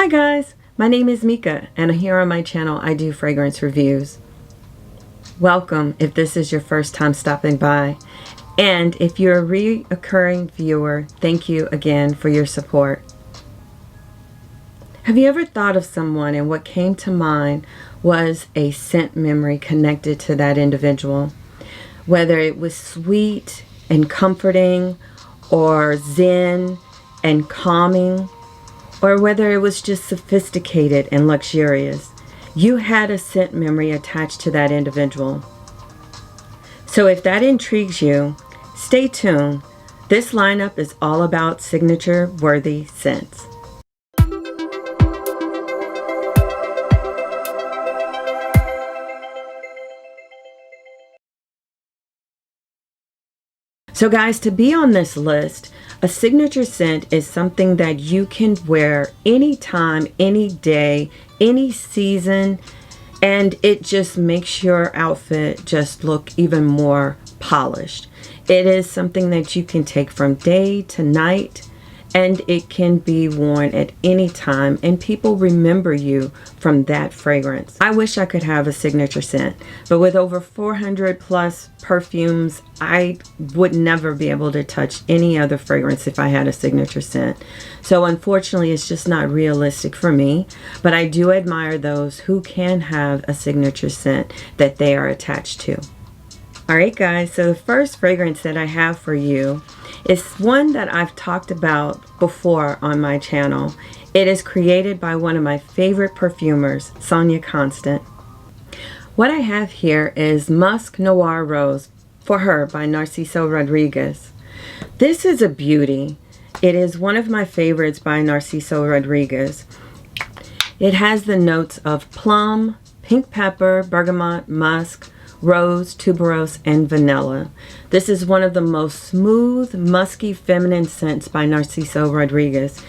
Hi guys, my name is Mika and here on my channel I do fragrance reviews. Welcome if this is your first time stopping by, and if you're a reoccurring viewer, thank you again for your support. Have you ever thought of someone and what came to mind was a scent memory connected to that individual? Whether it was sweet and comforting, or zen and calming, or whether it was just sophisticated and luxurious, you had a scent memory attached to that individual. So if that intrigues you, stay tuned. This lineup is all about signature worthy scents. So guys, to be on this list, a signature scent is something that you can wear anytime, any day, any season, and it just makes your outfit just look even more polished. It is something that you can take from day to night, and it can be worn at any time, and people remember you from that fragrance. I wish I could have a signature scent, but with over 400 plus perfumes, I would never be able to touch any other fragrance if I had a signature scent. So unfortunately, it's just not realistic for me, but I do admire those who can have a signature scent that they are attached to. Alright guys, so the first fragrance that I have for you is one that I've talked about before on my channel. It is created by one of my favorite perfumers, Sonia Constant. What I have here is Musc Noir Rose for Her by Narciso Rodriquez. This is a beauty. It is one of my favorites by Narciso Rodriquez. It has the notes of plum, pink pepper, bergamot, musk, rose, tuberose, and vanilla. This is one of the most smooth, musky, feminine scents by Narciso Rodriquez.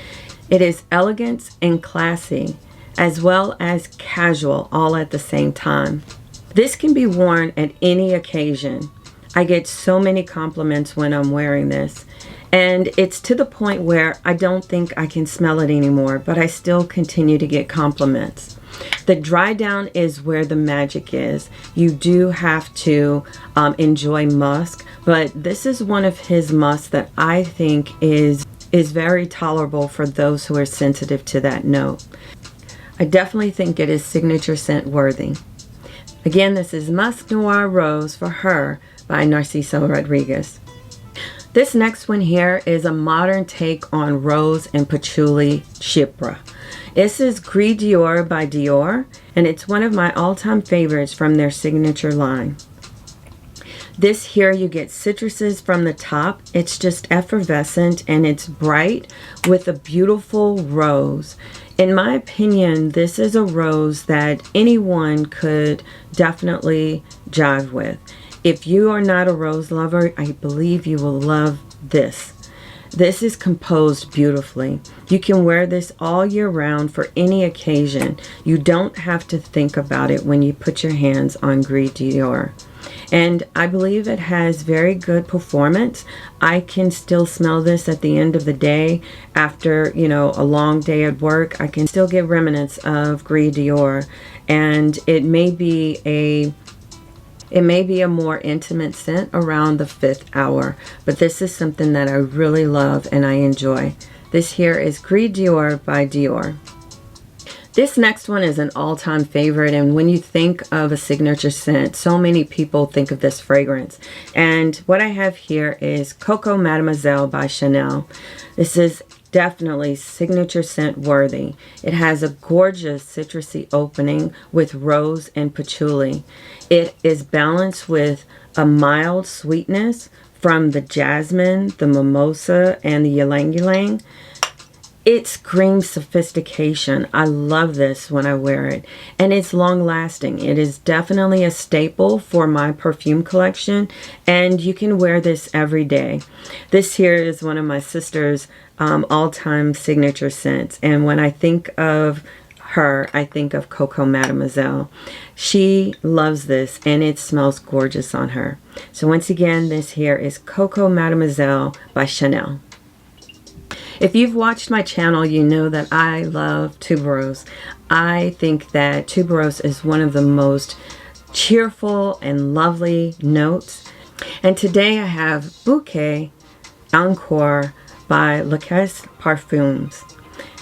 It is elegant and classy, as well as casual, all at the same time. This can be worn at any occasion. I get so many compliments when I'm wearing this, and it's to the point where I don't think I can smell it anymore, but I still continue to get compliments. The dry down is where the magic is. You do have to enjoy musk, but this is one of his musks that I think is very tolerable for those who are sensitive to that note. I definitely think it is signature scent worthy. Again, this is Musc Noir Rose for Her by Narciso Rodriquez. This next one here is a modern take on rose and patchouli chypre. This is Gris Dior by Dior, and it's one of my all-time favorites from their signature line. This here, you get citruses from the top. It's just effervescent and it's bright with a beautiful rose. In my opinion, this is a rose that anyone could definitely jive with. If you are not a rose lover, I believe you will love this. This is composed beautifully. You can wear this all year round for any occasion. You don't have to think about it when you put your hands on Gris Dior. And I believe it has very good performance. I can still smell this at the end of the day after, you know, a long day at work. I can still get remnants of Gris Dior, and it may be a more intimate scent around the 5th hour, but this is something that I really love and I enjoy. This here is Gris Dior by Dior. This next one is an all-time favorite, and when you think of a signature scent, so many people think of this fragrance. And what I have here is CoCo Mademoiselle by Chanel. This is definitely signature scent worthy. It has a gorgeous citrusy opening with rose and patchouli. It is balanced with a mild sweetness from the jasmine, the mimosa, and the ylang ylang. It screams sophistication. I love this when I wear it, and it's long lasting. It is definitely a staple for my perfume collection, and you can wear this every day. This here is one of my sister's all-time signature scents, and when I think of her, I think of CoCo Mademoiselle. She loves this, and it smells gorgeous on her. So once again, this here is CoCo Mademoiselle by Chanel. If you've watched my channel, you know that I love tuberose. I think that tuberose is one of the most cheerful and lovely notes. And today I have Bouquet Encore by Lys Parfums.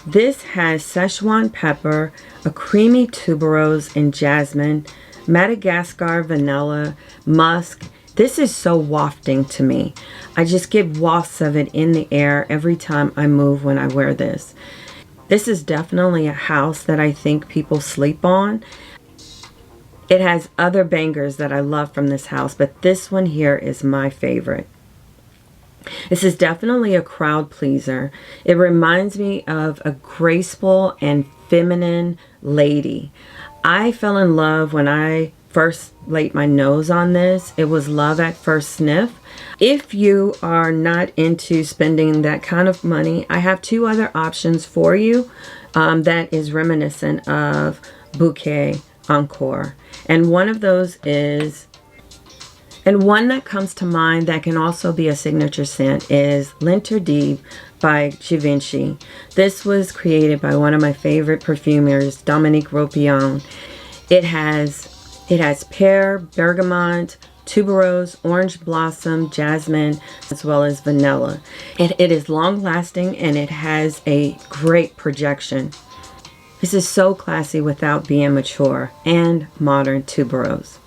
This has Szechuan pepper, a creamy tuberose and jasmine, Madagascar vanilla, musk. This is so wafting to me. I just get wafts of it in the air every time I move when I wear this. This is definitely a house that I think people sleep on. It has other bangers that I love from this house, but this one here is my favorite. This is definitely a crowd pleaser. It reminds me of a graceful and feminine lady. I fell in love when I first laid my nose on this. It was love at first sniff. If you are not into spending that kind of money, I have two other options for you that is reminiscent of Bouquet Encore. And one of those is, and one that comes to mind that can also be a signature scent is lter by Givenchy. This was created by one of my favorite perfumers, Dominique Ropion. It has pear, bergamot, tuberose, orange blossom, jasmine, as well as vanilla. It is long lasting and it has a great projection. This is so classy without being mature and modern tuberose.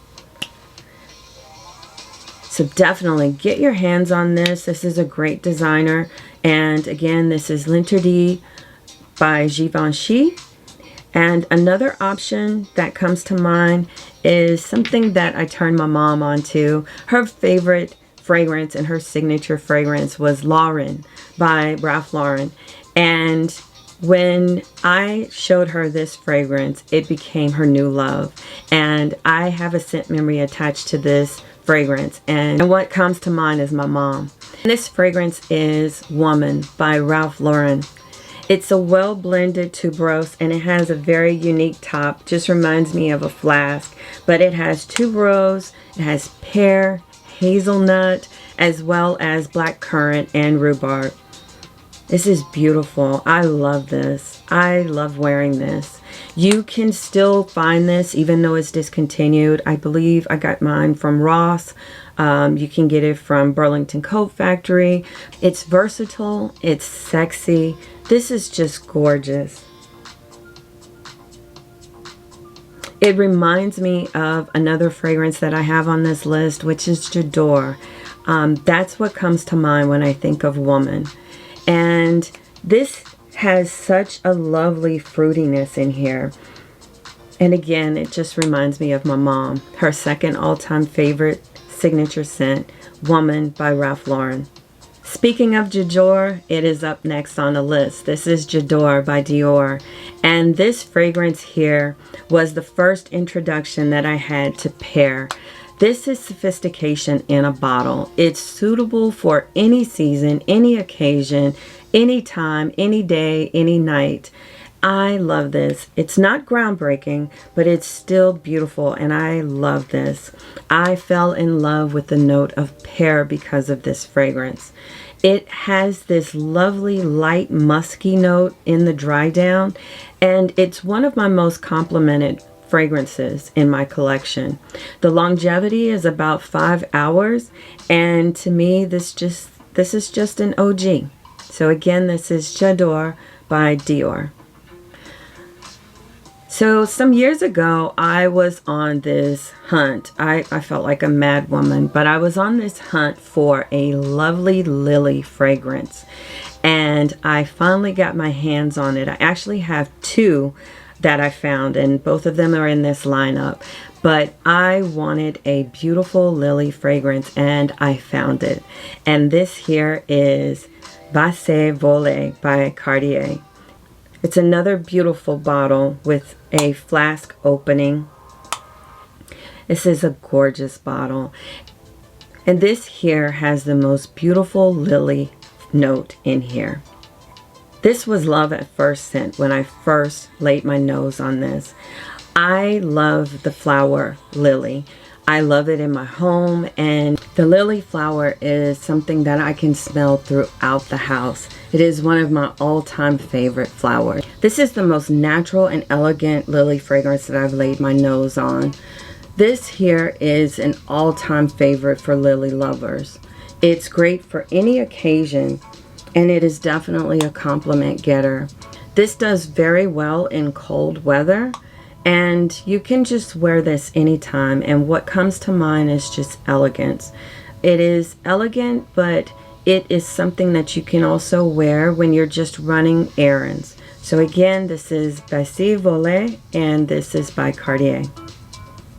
So definitely get your hands on this. This is a great designer. And again, this is lter by Givenchy. And another option that comes to mind is something that I turned my mom onto. Her favorite fragrance and her signature fragrance was Lauren by Ralph Lauren. And when I showed her this fragrance, it became her new love. And I have a scent memory attached to this fragrance. And what comes to mind is my mom. And this fragrance is Woman by Ralph Lauren. It's a well-blended tuberose and it has a very unique top. Just reminds me of a flask. But it has tuberose, it has pear, hazelnut, as well as blackcurrant and rhubarb. This is beautiful. I love this. I love wearing this. You can still find this even though it's discontinued. I believe I got mine from Ross. You can get it from Burlington Coat Factory. It's versatile. It's sexy. This is just gorgeous. It reminds me of another fragrance that I have on this list, which is Ador. That's what comes to mind when I think of Woman. And this has such a lovely fruitiness in here. And again, it just reminds me of my mom. Her second all-time favorite signature scent, Woman by Ralph Lauren. Speaking of Ador, it is up next on the list. This is Ador by Dior. And this fragrance here was the first introduction that I had to pear. This is sophistication in a bottle. It's suitable for any season, any occasion, any time, any day, any night. I love this. It's not groundbreaking, but it's still beautiful, and I love this. I fell in love with the note of pear because of this fragrance. It has this lovely light musky note in the dry down, and it's one of my most complimented fragrances in my collection. The longevity is about 5 hours, and to me this is just an OG. So again, this is Ador by Dior. So some years ago, I was on this hunt. I felt like a mad woman, but I was on this hunt for a lovely lily fragrance. And I finally got my hands on it. I actually have two that I found, and both of them are in this lineup. But I wanted a beautiful lily fragrance, and I found it. And this here is Baiser Vole by Cartier. It's another beautiful bottle with a flask opening. This is a gorgeous bottle. And this here has the most beautiful lily note in here. This was love at first scent when I first laid my nose on this. I love the flower lily. I love it in my home, and the lily flower is something that I can smell throughout the house. It is one of my all-time favorite flowers. This is the most natural and elegant lily fragrance that I've laid my nose on. This here is an all-time favorite for lily lovers. It's great for any occasion, and it is definitely a compliment getter. This does very well in cold weather, and you can just wear this anytime, and what comes to mind is just elegance. It is elegant, but it is something that you can also wear when you're just running errands. So again, this is Baiser Vole, and this is by Cartier.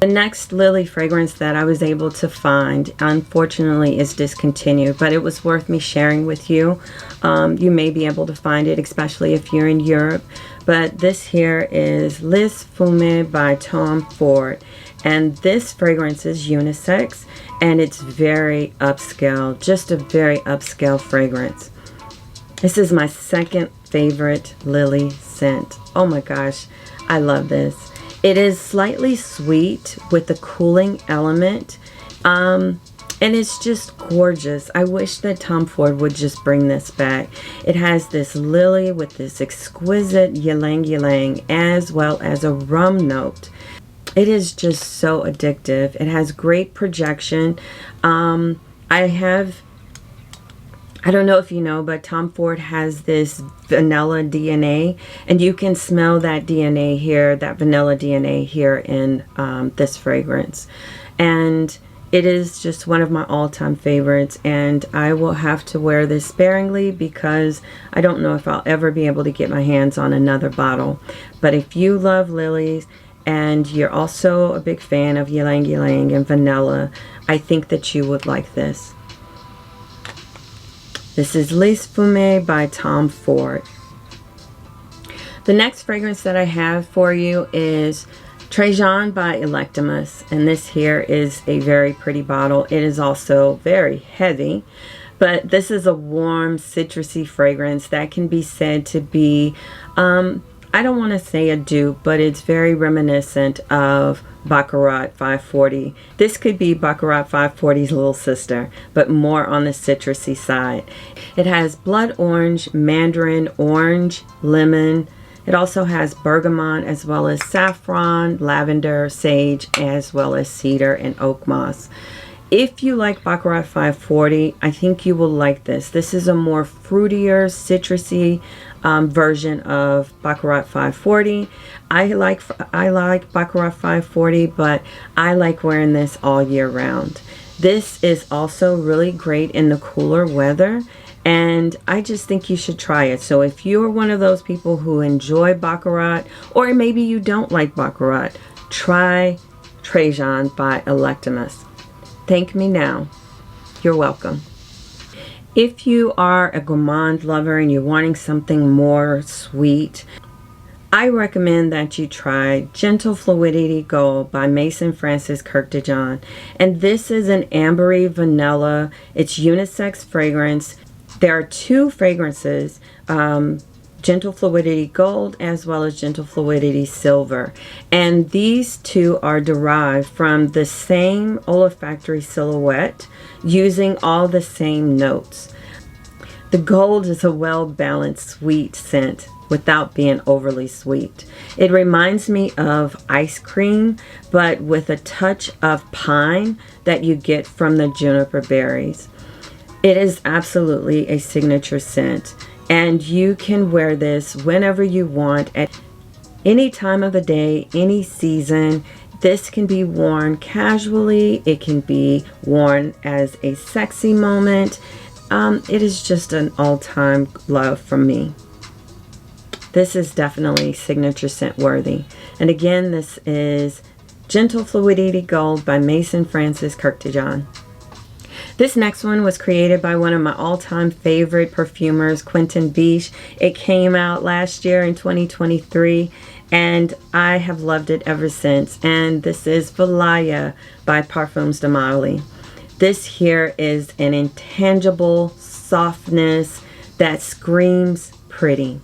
The next lily fragrance that I was able to find, unfortunately, is discontinued, but it was worth me sharing with you. You may be able to find it, especially if you're in Europe. But this here is Lys Fume by Tom Ford. And this fragrance is unisex, and it's very upscale, just a very upscale fragrance. This is my second favorite lily scent. Oh my gosh, I love this. It is slightly sweet with a cooling element, and it's just gorgeous. I wish that Tom Ford would just bring this back. It has this lily with this exquisite ylang ylang, as well as a rum note. It is just so addictive. It has great projection. I don't know if you know, but Tom Ford has this vanilla DNA, and you can smell that DNA here, that vanilla DNA here in this fragrance. And it is just one of my all-time favorites, and I will have to wear this sparingly because I don't know if I'll ever be able to get my hands on another bottle. But if you love lilies and you're also a big fan of ylang ylang and vanilla, I think that you would like this. This is Lys Fume by Tom Ford. The next fragrance that I have for you is Trajan by Electimus, and this here is a very pretty bottle. It is also very heavy, but this is a warm citrusy fragrance that can be said to be, I don't want to say a dupe, but it's very reminiscent of Baccarat 540. This could be Baccarat 540's little sister, but more on the citrusy side. It has blood orange, mandarin, orange, lemon. It also has bergamot, as well as saffron, lavender, sage, as well as cedar and oak moss. If you like Baccarat 540, I think you will like this. This is a more fruitier, citrusy version of Baccarat 540. I like Baccarat 540, but I like wearing this all year round. This is also really great in the cooler weather, and I just think you should try it. So if you're one of those people who enjoy Baccarat, or maybe you don't like Baccarat, try Trajan by Electimus. Thank me now. You're welcome. If you are a gourmand lover and you're wanting something more sweet, I recommend that you try Gentle Fluidity Gold by Maison Francis Kurkdjian. And this is an ambery vanilla. It's unisex fragrance. There are two fragrances, Gentle Fluidity Gold as well as Gentle Fluidity Silver. And these two are derived from the same olfactory silhouette using all the same notes. The gold is a well-balanced sweet scent without being overly sweet. It reminds me of ice cream, but with a touch of pine that you get from the juniper berries. It is absolutely a signature scent, and you can wear this whenever you want, at any time of the day, any season. This can be worn casually. It can be worn as a sexy moment. It is just an all-time love from me. This is definitely signature scent worthy. And again, this is Gentle Fluidity Gold by Maison Francis Kurkdjian. This next one was created by one of my all-time favorite perfumers, Quentin Biche. It came out last year in 2023, and I have loved it ever since. And this is Valaya by Parfums de Marly. This here is an intangible softness that screams pretty.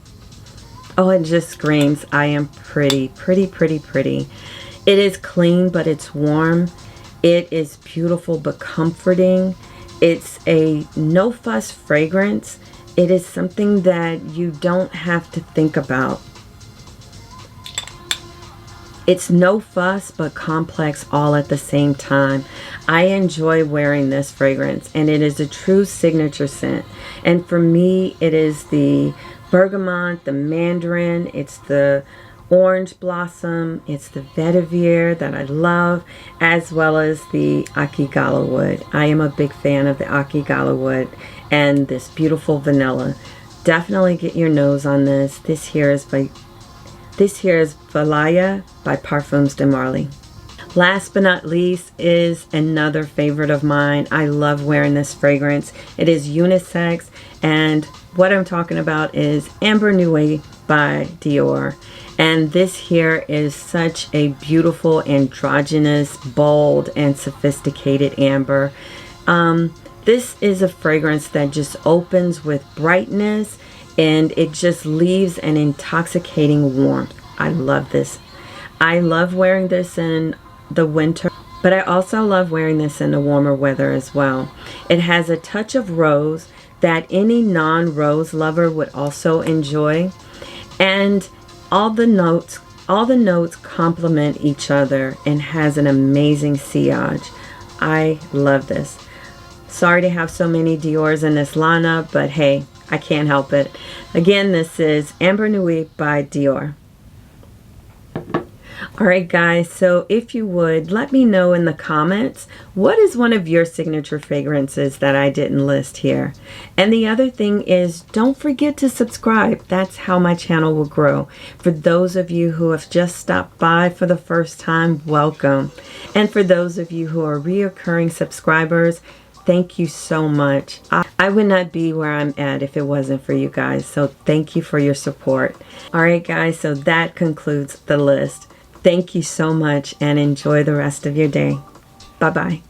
Oh, it just screams, I am pretty, pretty, pretty, pretty. It is clean, but it's warm. It is beautiful but comforting. It's a no fuss fragrance. It is something that you don't have to think about. It's no fuss but complex all at the same time. I enjoy wearing this fragrance, and it is a true signature scent. And for me, it is the bergamot, the mandarin, it's the orange blossom, it's the vetiver that I love, as well as the akigala wood. I am a big fan of the akigala wood and this beautiful vanilla. Definitely get your nose on this. This here is Valaya by Parfums de Marly. Last but not least is another favorite of mine. I love wearing this fragrance. It is unisex, and what I'm talking about is Amber Nuit by Dior. And this here is such a beautiful, androgynous, bold, and sophisticated amber. This is a fragrance that just opens with brightness, and it just leaves an intoxicating warmth. I love this. I love wearing this in the winter, but I also love wearing this in the warmer weather as well. It has a touch of rose that any non-rose lover would also enjoy, and all the notes complement each other and has an amazing sillage. I love this. Sorry to have so many Diors in this lineup, but hey, I can't help it. Again, this is Amber Nuit by Dior. Alright guys, so if you would, let me know in the comments, what is one of your signature fragrances that I didn't list here? And the other thing is, don't forget to subscribe. That's how my channel will grow. For those of you who have just stopped by for the first time, welcome. And for those of you who are reoccurring subscribers, thank you so much. I would not be where I'm at if it wasn't for you guys, so thank you for your support. Alright guys, so that concludes the list. Thank you so much and enjoy the rest of your day. Bye-bye.